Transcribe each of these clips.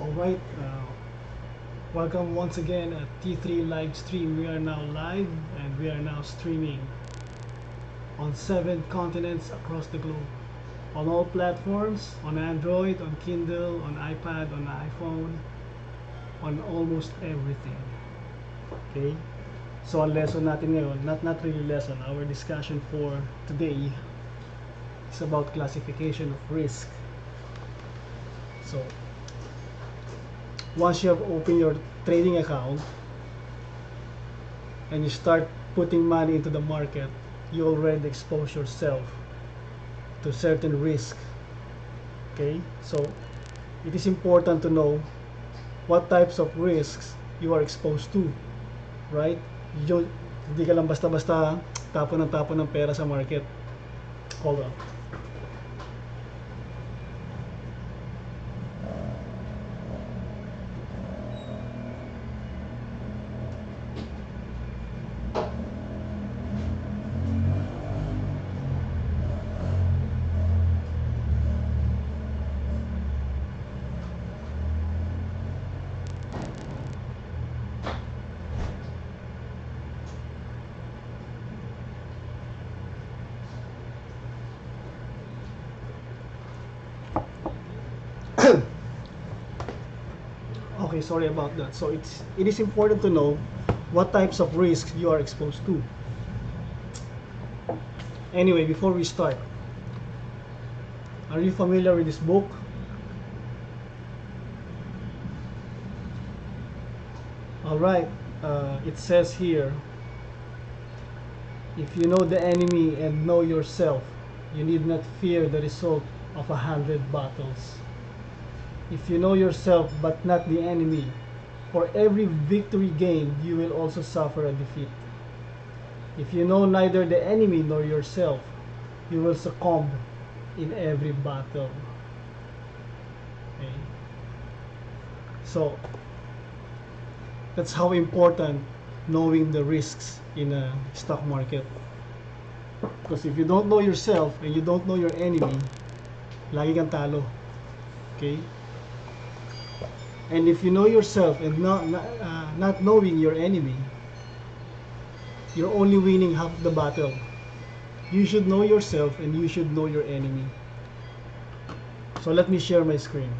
Alright, welcome once again at T3 live stream. We are now live and we are now streaming on 7 continents across the globe, on all platforms, on Android, on Kindle, on iPad, on iPhone, on almost everything. Okay, so ang lesson natin ngayon, not really lesson, our discussion for today is about classification of risk. So once you have opened your trading account and you start putting money into the market, you already expose yourself to certain risk. Okay, so it is important to know what types of risks you are exposed to, right? Hindi ka lang basta-basta tapon ng pera sa market. Hold on. Okay, sorry about that. So it is important to know what types of risks you are exposed to. Anyway, before we start, are you familiar with this book? Alright, it says here, if you know the enemy and know yourself, you need not fear the result of 100 battles. If you know yourself but not the enemy, for every victory gained, you will also suffer a defeat. If you know neither the enemy nor yourself, you will succumb in every battle. Okay. So that's how important knowing the risks in a stock market. Because if you don't know yourself and you don't know your enemy, lagi kang talo. Okay? And if you know yourself and not knowing your enemy, you're only winning half the battle. You should know yourself and you should know your enemy. So let me share my screen.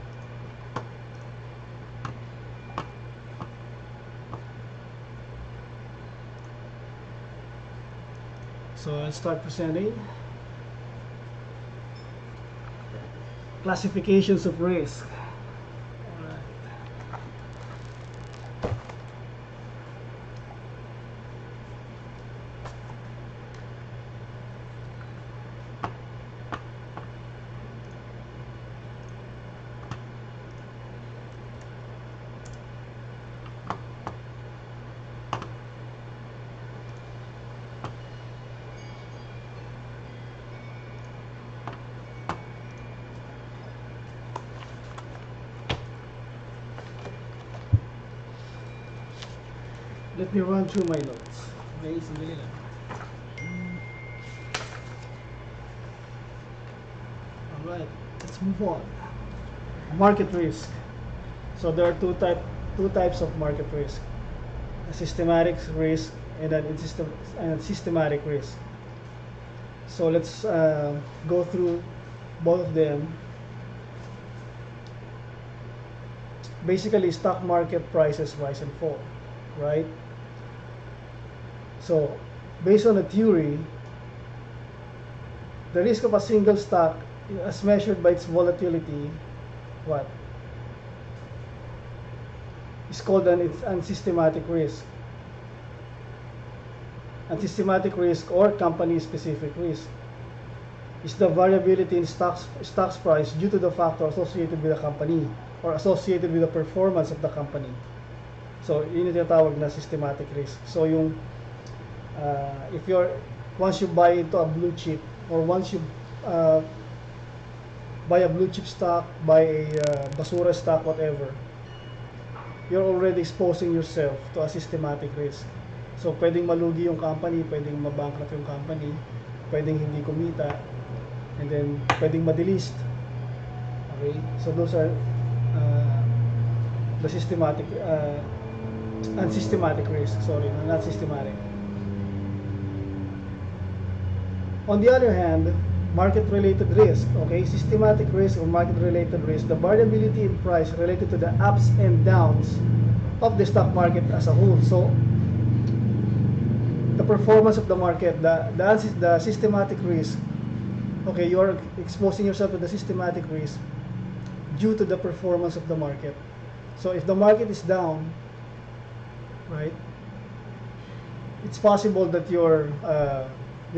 So I'll start presenting. Classifications of risk. Let me run through my notes. Okay, sandali lang. Alright, let's move on. Market risk. So there are two types of market risk: a systematic risk and a systematic risk. So let's go through both of them. Basically, stock market prices rise and fall, right? So, based on the theory, the risk of a single stock, as measured by its volatility, is called an unsystematic risk. Unsystematic risk, or company-specific risk, is the variability in stock's price due to the factor associated with the company or associated with the performance of the company. So, yun yung tinatawag na systematic risk. So, yung once you buy into a blue chip, or once you buy a blue chip stock, buy a basura stock, whatever, you're already exposing yourself to a systematic risk. So pwedeng malugi yung company, pwedeng mabankrupt yung company, pwedeng hindi kumita, and then pwedeng ma-delist. Okay, so those are the systematic unsystematic risk. Sorry, not systematic. On the other hand, market-related risk, okay, systematic risk or market-related risk, the variability in price related to the ups and downs of the stock market as a whole. So, the performance of the market, the systematic risk, okay, you are exposing yourself to the systematic risk due to the performance of the market. So, if the market is down, right, it's possible that your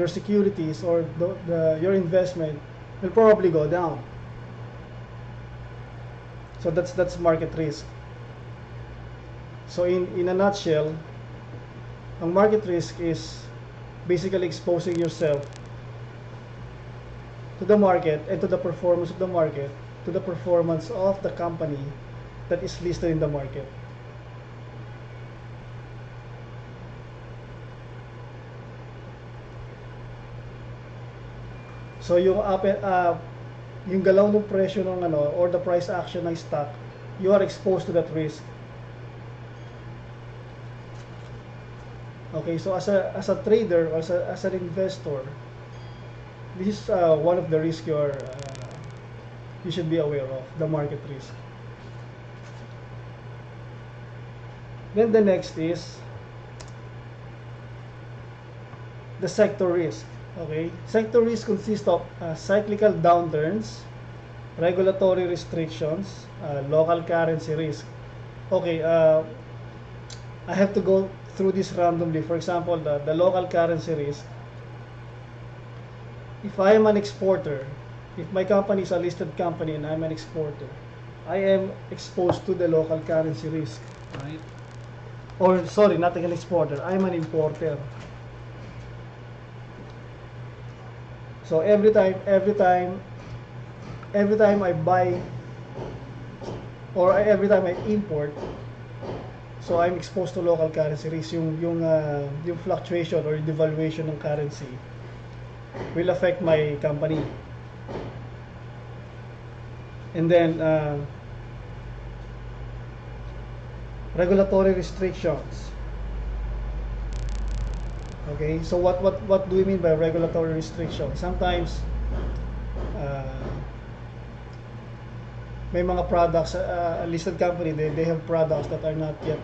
securities or your investment will probably go down. So that's market risk. So in a nutshell, ang market risk is basically exposing yourself to the market and to the performance of the market, to the performance of the company that is listed in the market. So yung yung galaw ng presyo ng or the price action ng stock, you are exposed to that risk. Okay, so as a trader or as an investor, this is one of the risks you should be aware of, the market risk. Then the next is the sector risk. Okay, sector risk consists of cyclical downturns, regulatory restrictions, local currency risk. Okay, I have to go through this randomly. For example, the local currency risk. If I am an exporter, if my company is a listed company and I'm an exporter, I am exposed to the local currency risk, right? Or sorry, not an exporter, I'm an importer. So every time I buy or every time I import, so I'm exposed to local currency risk. Yung fluctuation or devaluation ng currency will affect my company. And then regulatory restrictions. Okay, so what do we mean by regulatory restriction? Sometimes may mga products, a listed company, they have products that are not yet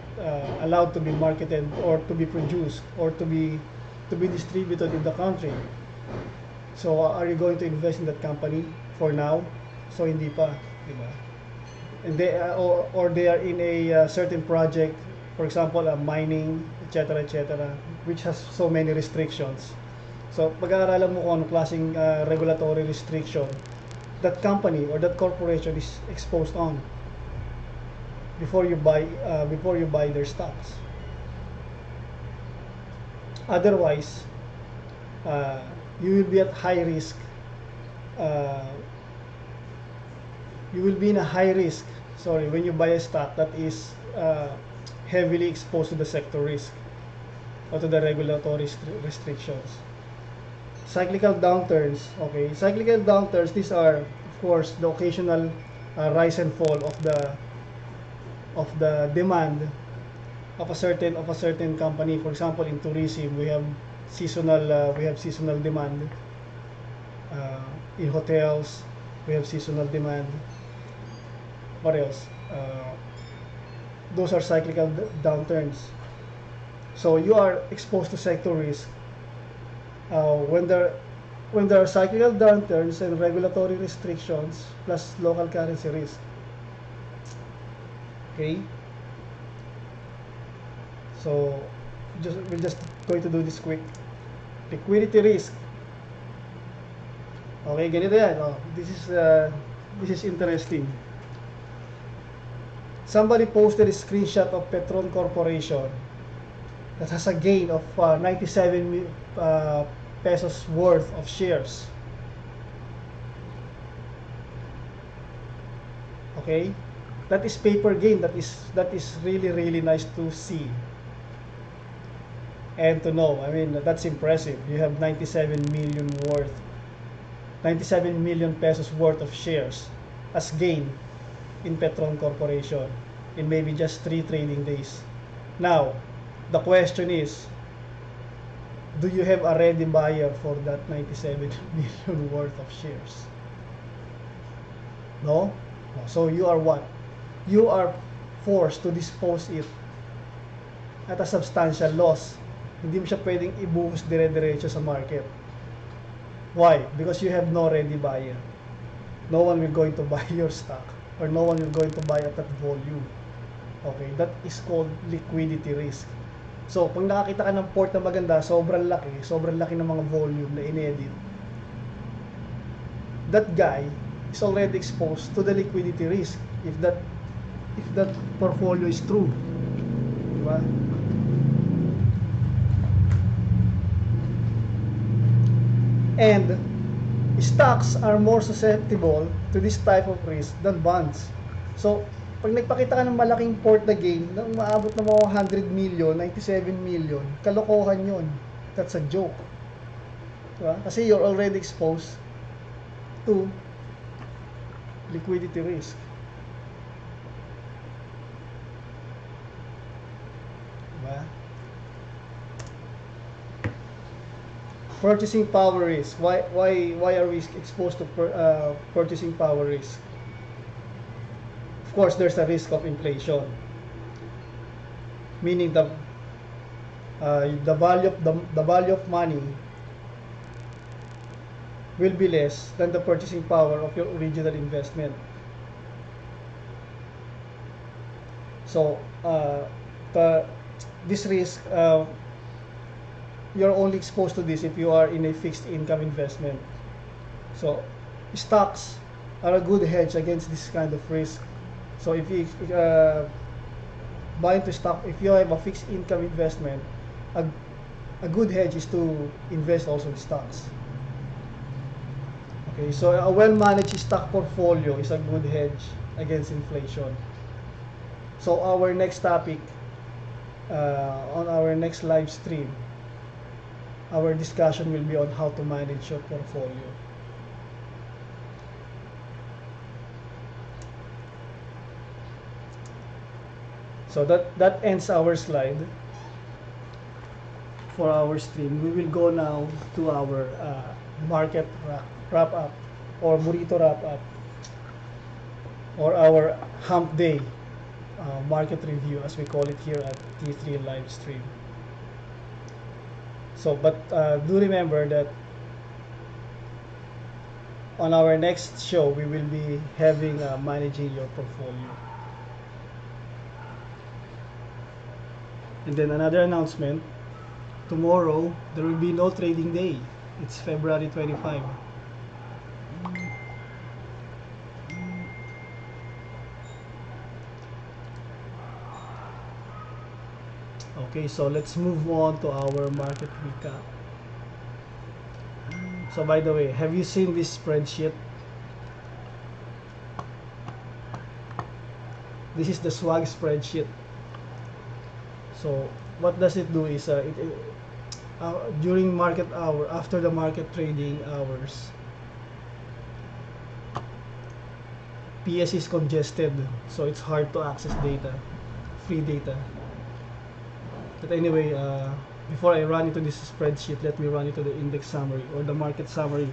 allowed to be marketed or to be produced or to be distributed in the country. So are you going to invest in that company for now? So hindi pa, di ba? And they are in a certain project, for example, mining, etc., which has so many restrictions. So pag-aaralan mo kung anong klaseng regulatory restriction that company or that corporation is exposed on before you buy their stocks. Otherwise, you will be at high risk. You will be in a high risk. Sorry, when you buy a stock that is heavily exposed to the sector risk or to the regulatory restrictions. Cyclical downturns. Okay, cyclical downturns. These are, of course, the occasional rise and fall of the demand of a certain company. For example, in tourism, we have seasonal demand. In hotels, we have seasonal demand. What else? Those are cyclical downturns. So you are exposed to sector risk when there are cyclical downturns and regulatory restrictions plus local currency risk. Okay. So we're just going to do this quick. Liquidity risk. Okay, ganito yan. Oh, this is interesting. Somebody posted a screenshot of Petron Corporation that has a gain of 97 pesos worth of shares. Okay, that is paper gain. That is really nice to see and to know. I mean, that's impressive. You have 97 million pesos worth of shares as gain in Petron Corporation. in maybe just 3 trading days. Now, the question is, do you have a ready buyer for that 97 million worth of shares? No? So you are what? You are forced to dispose it at a substantial loss. Hindi mo siya pwedeng ibuhos dire-diretso sa market. Why? Because you have no ready buyer. No one will going to buy your stock, or no one will going to buy at that volume. Okay, that is called liquidity risk. So, pag nakakita ka ng port na maganda, sobrang laki ng mga volume na inedit, that guy is already exposed to the liquidity risk if that portfolio is true. Diba? And stocks are more susceptible to this type of risk than bonds. So, pag nagpakita ka ng malaking port na gain na umaabot ng mga 100 million, 97 million, kalokohan yun. That's a joke. Diba? Kasi you're already exposed to liquidity risk. Diba? Purchasing power risk. Why are we exposed to purchasing power risk? Of course, there's a risk of inflation, meaning the value of money will be less than the purchasing power of your original investment. So this risk, you're only exposed to this if you are in a fixed income investment. So stocks are a good hedge against this kind of risk. So if you buy into stock, if you have a fixed income investment, a good hedge is to invest also in stocks. Okay, so a well-managed stock portfolio is a good hedge against inflation. So our next topic, on our next live stream, our discussion will be on how to manage your portfolio. So that ends our slide for our stream. We will go now to our market wrap up, or burrito wrap up, or our Humpday market review, as we call it here at T3 live stream. So, but do remember that on our next show we will be having managing your portfolio. And then another announcement, tomorrow there will be no trading day. It's February 25. Okay, so let's move on to our market recap. So by the way, have you seen this spreadsheet? This is the swag spreadsheet. So what does it do is during market hour, after the market trading hours, PSE is congested, so it's hard to access data, free data. But anyway, before I run into this spreadsheet, let me run into the index summary or the market summary.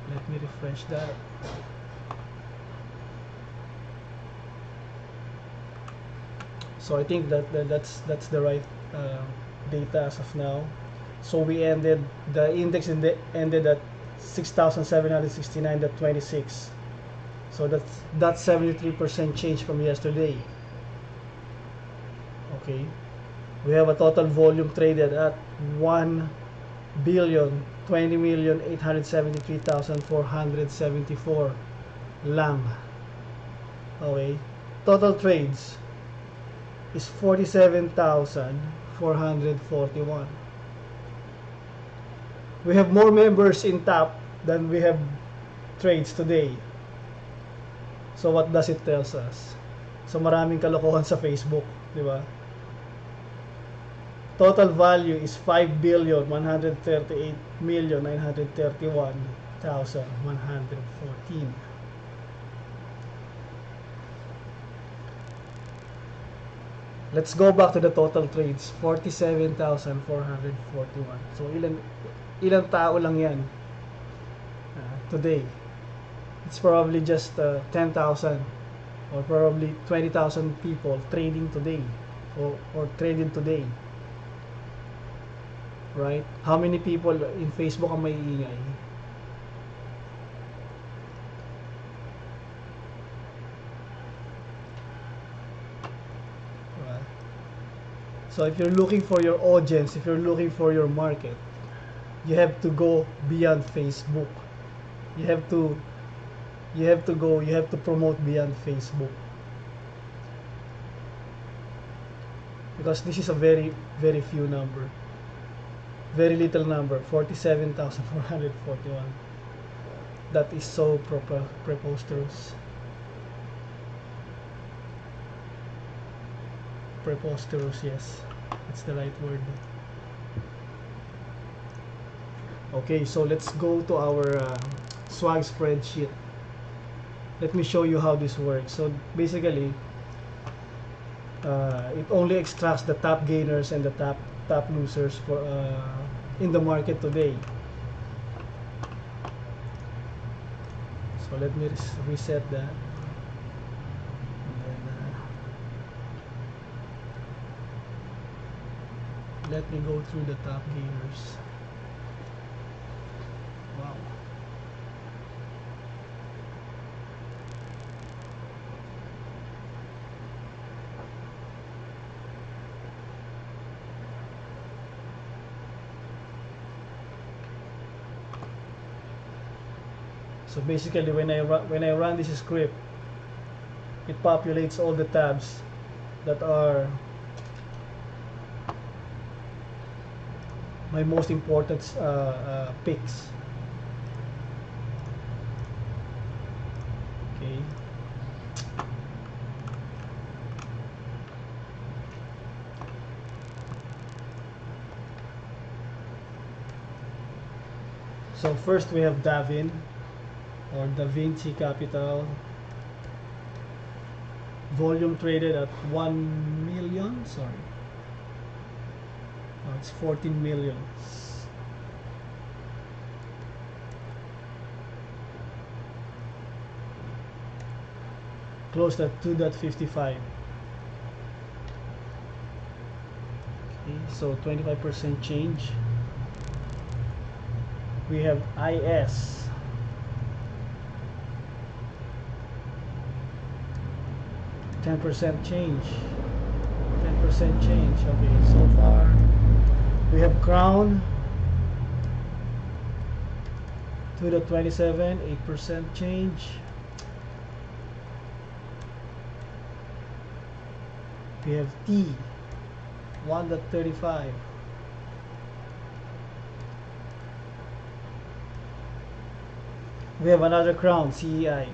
Let me refresh that. So I think that's the right data as of now. So we ended, the index ended at 6,769.26. So that's 73% change from yesterday. Okay, we have a total volume traded at 1,020,873,474 lang. Okay, total trades is 47,441. We have more members in top than we have trades today. So what does it tells us? So maraming kalokohan sa Facebook, di ba? Total value is 5,138,931. 47,114. Let's go back to the total trades. 47,441. So ilang tao lang 'yan today. It's probably just 10,000 or probably 20,000 people trading today or trading today. Right? How many people in Facebook ang may ingay? Right? So if you're looking for your audience, if you're looking for your market, you have to go beyond Facebook. You have to promote beyond Facebook. Because this is a very few number. Very little number, 47,441. That is so preposterous. Preposterous, yes. That's the right word. Okay, so let's go to our swag spreadsheet. Let me show you how this works. So basically, it only extracts the top gainers and the top losers for in the market today. So let me reset that. And then, let me go through the top gainers. Wow. So basically, when I run this script, it populates all the tabs that are my most important picks. Okay. So first we have Davin, or Da Vinci Capital. Volume traded at 1 million, sorry. Oh, it's 14 million. Closed at 2.55. Okay, so 25% change. We have IS. 10% change. 10% change. Okay, so far we have Crown 2.27, 8% change. We have T 1.35. We have another Crown CEI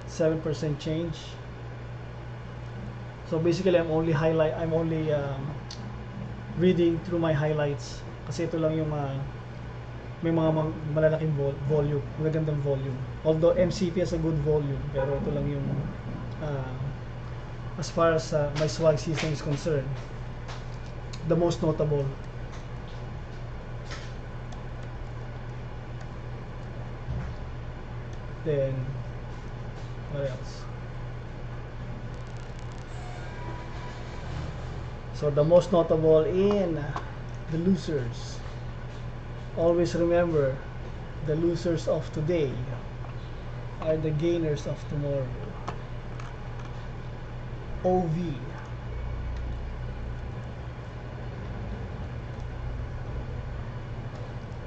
7% change. So basically, I'm only reading through my highlights kasi ito lang yung may mga malalaking volume, magandang volume. Although MCP has a good volume, pero ito lang yung as far as my swag system is concerned, the most notable. Then what else? So the most notable in the losers. Always remember, the losers of today are the gainers of tomorrow. OV.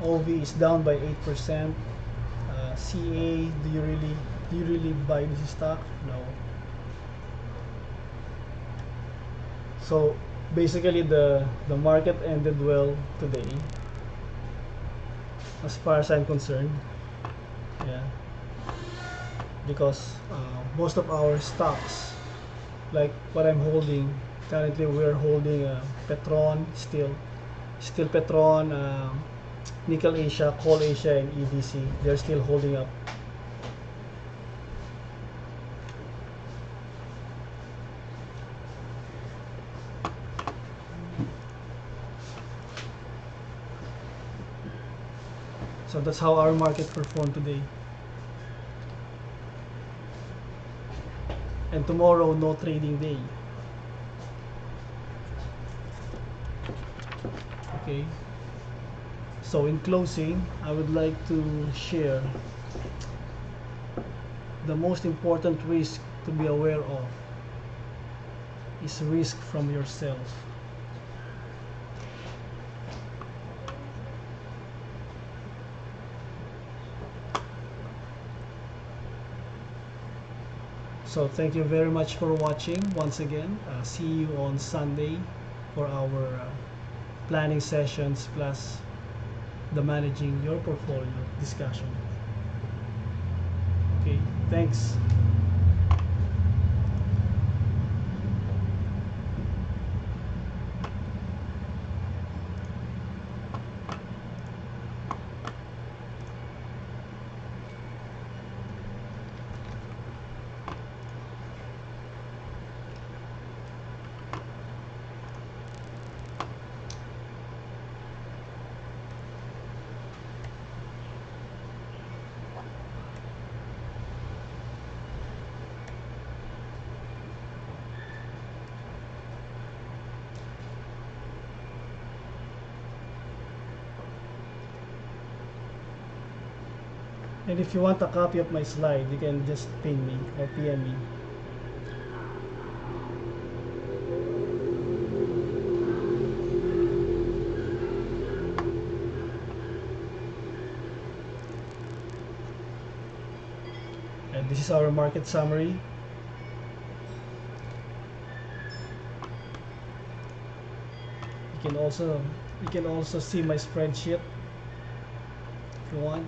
OV is down by 8%. CA, do you really buy this stock? No. So basically the market ended well today as far as I'm concerned. Yeah, because most of our stocks, like what I'm holding currently, we're holding Petron, still Petron, Nickel Asia, Coal Asia, and EDC. They're still holding up. So that's how our market performed today. And tomorrow, no trading day. Okay. So in closing, I would like to share the most important risk to be aware of is risk from yourself. So thank you very much for watching once again. See you on Sunday for our planning sessions plus the managing your portfolio discussion. Okay, thanks. And if you want a copy of my slide, you can just ping me or PM me. And this is our market summary. You can also see my spreadsheet if you want.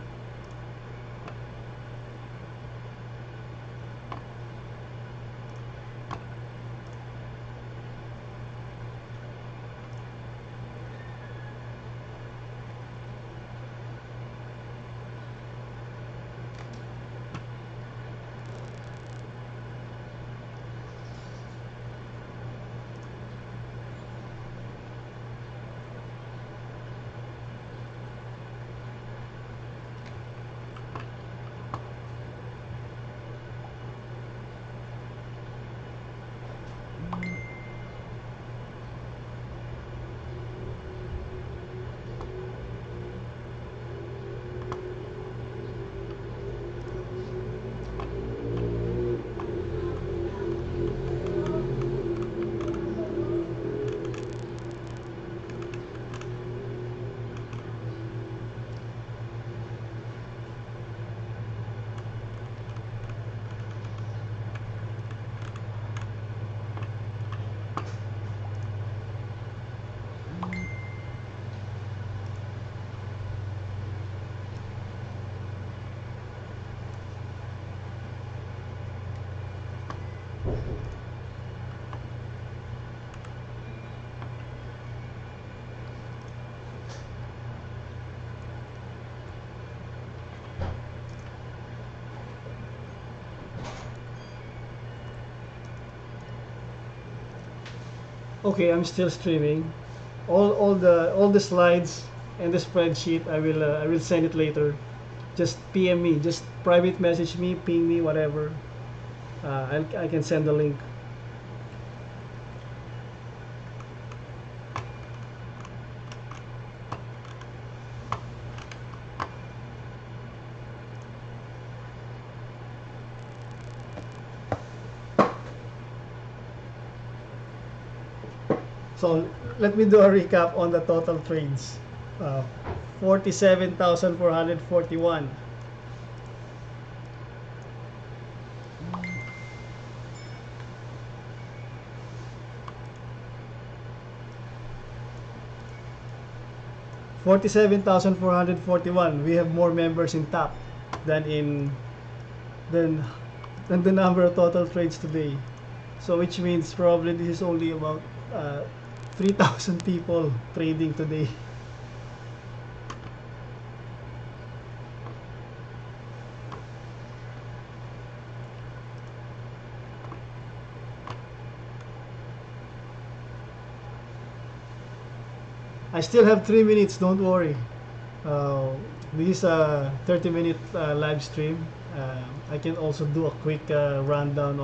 Okay, I'm still streaming. All the slides and the spreadsheet I will send it later. Just PM me, just private message me, ping me, whatever. I can send the link. So let me do a recap on the total trades. 47,441. $47,441. We have more members in top than than the number of total trades today. So which means probably this is only about 3,000 people trading today. I still have 3 minutes. Don't worry. Uh, this is a 30-minute live stream. I can also do a quick rundown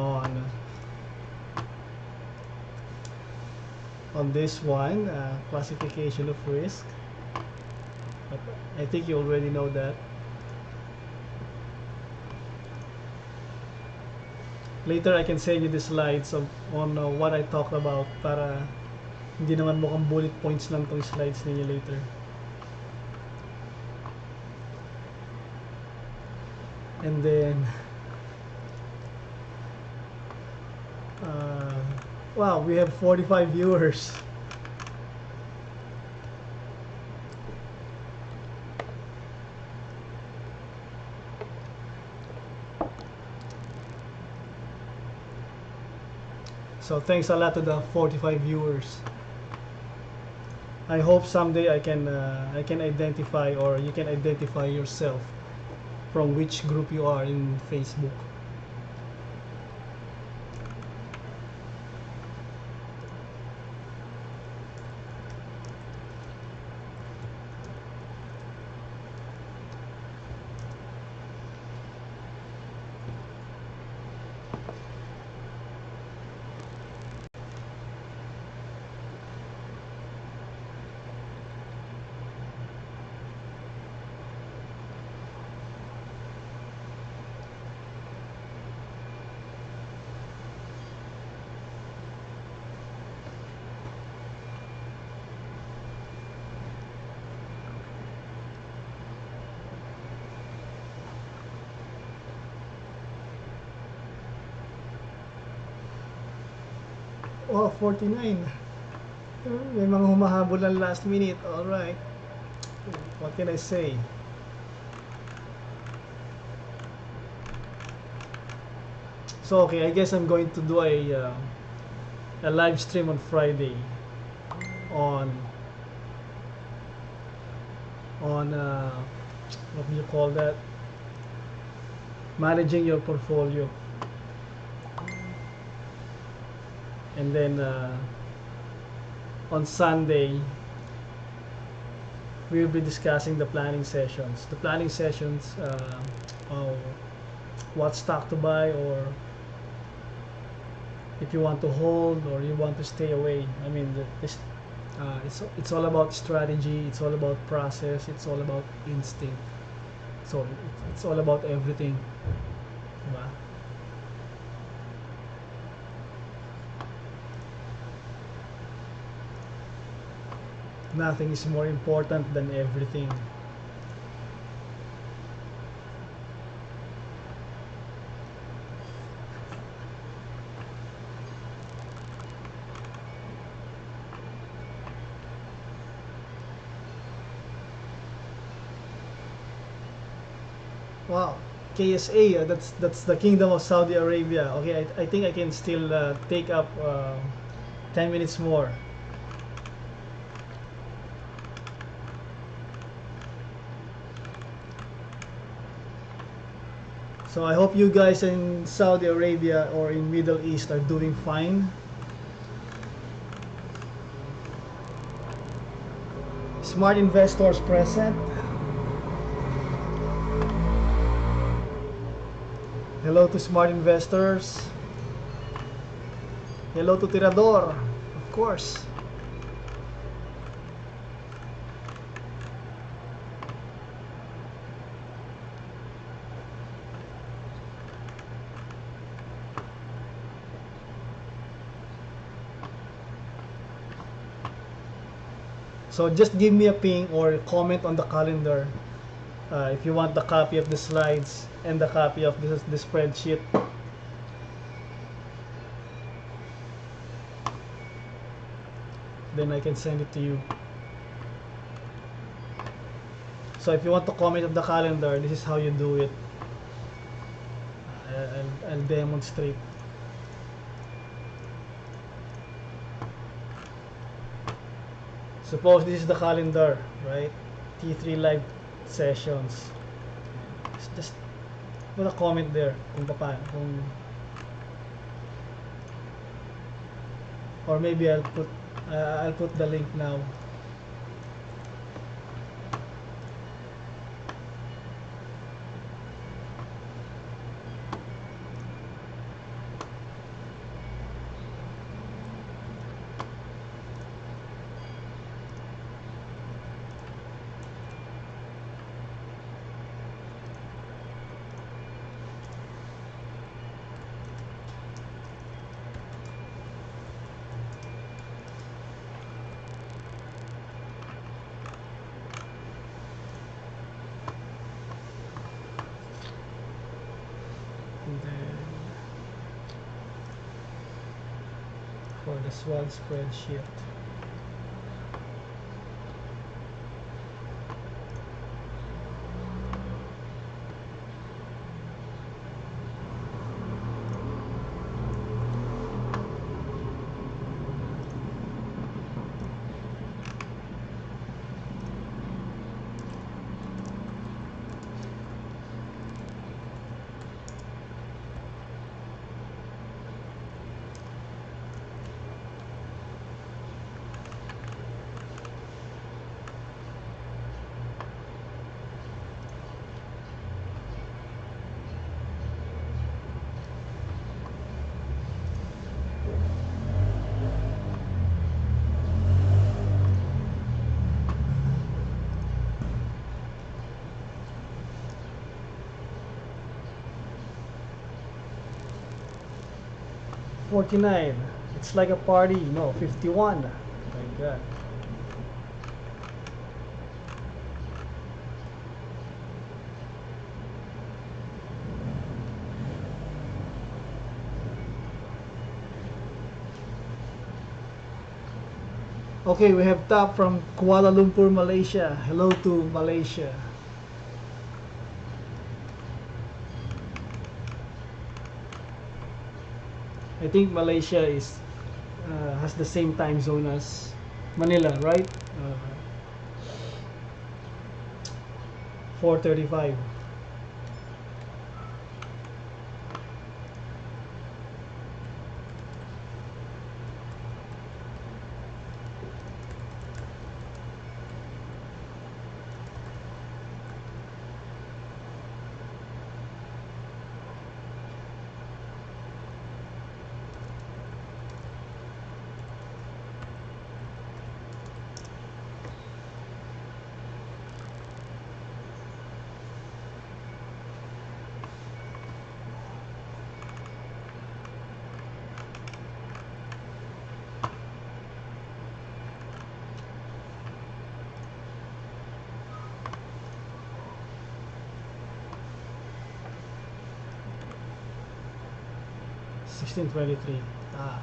on this one, classification of risk. But I think you already know that. Later, I can send you the slides on what I talked about para hindi naman mukhang bullet points lang tong slides ninyo later. And then, wow, we have 45 viewers. So thanks a lot to the 45 viewers. I hope someday I can identify, or you can identify yourself from which group you are in Facebook. Oh, 49. May mga humahabol ng last minute. Alright. What can I say? So, okay, I guess I'm going to do a live stream on Friday on what do you call that? Managing your portfolio. And then on Sunday, we will be discussing the planning sessions. The planning sessions, what stock to buy, or if you want to hold or you want to stay away. I mean, it's all about strategy. It's all about process. It's all about instinct. So it's all about everything. Diba? Nothing is more important than everything. Wow, KSA, that's the Kingdom of Saudi Arabia. Okay, I think I can still take up 10 minutes more. So I hope you guys in Saudi Arabia or in Middle East are doing fine. Smart investors present. Hello to smart investors. Hello to Tirador, of course. So just give me a ping or comment on the calendar if you want the copy of the slides and the copy of the spreadsheet. Then I can send it to you. So if you want to comment on the calendar, this is how you do it. I'll demonstrate. Suppose this is the calendar, right? T3 live sessions. Just put a comment there kung paano, or maybe I'll put the link now. for the swag spreadsheet. $49. It's like a party. No, $51. Like that. Okay, we have top from Kuala Lumpur, Malaysia. Hello to Malaysia. I think Malaysia is has the same time zone as Manila, right? 4:35. $16.23. Ah.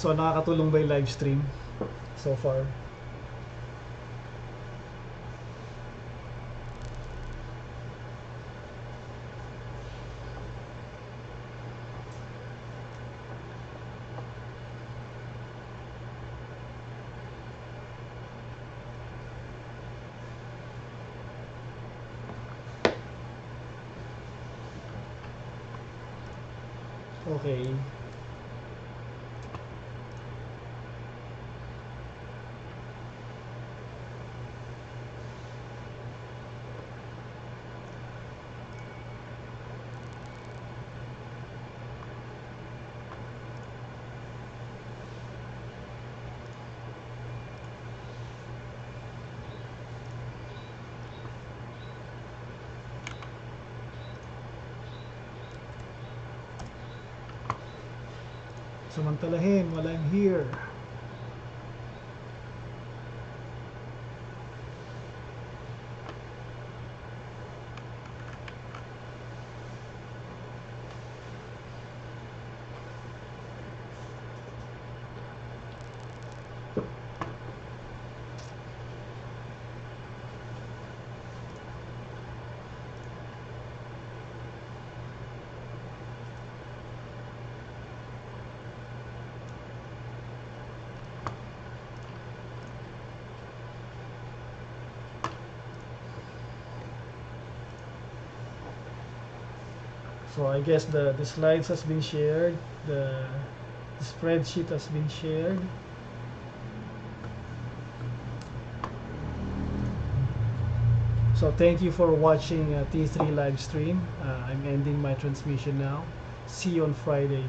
So nakakatulong ba yung live stream so far? Okay. Samantalahin while I'm here. So I guess the slides has been shared, the spreadsheet has been shared. So thank you for watching T3 live stream. I'm ending my transmission now. See you on Friday.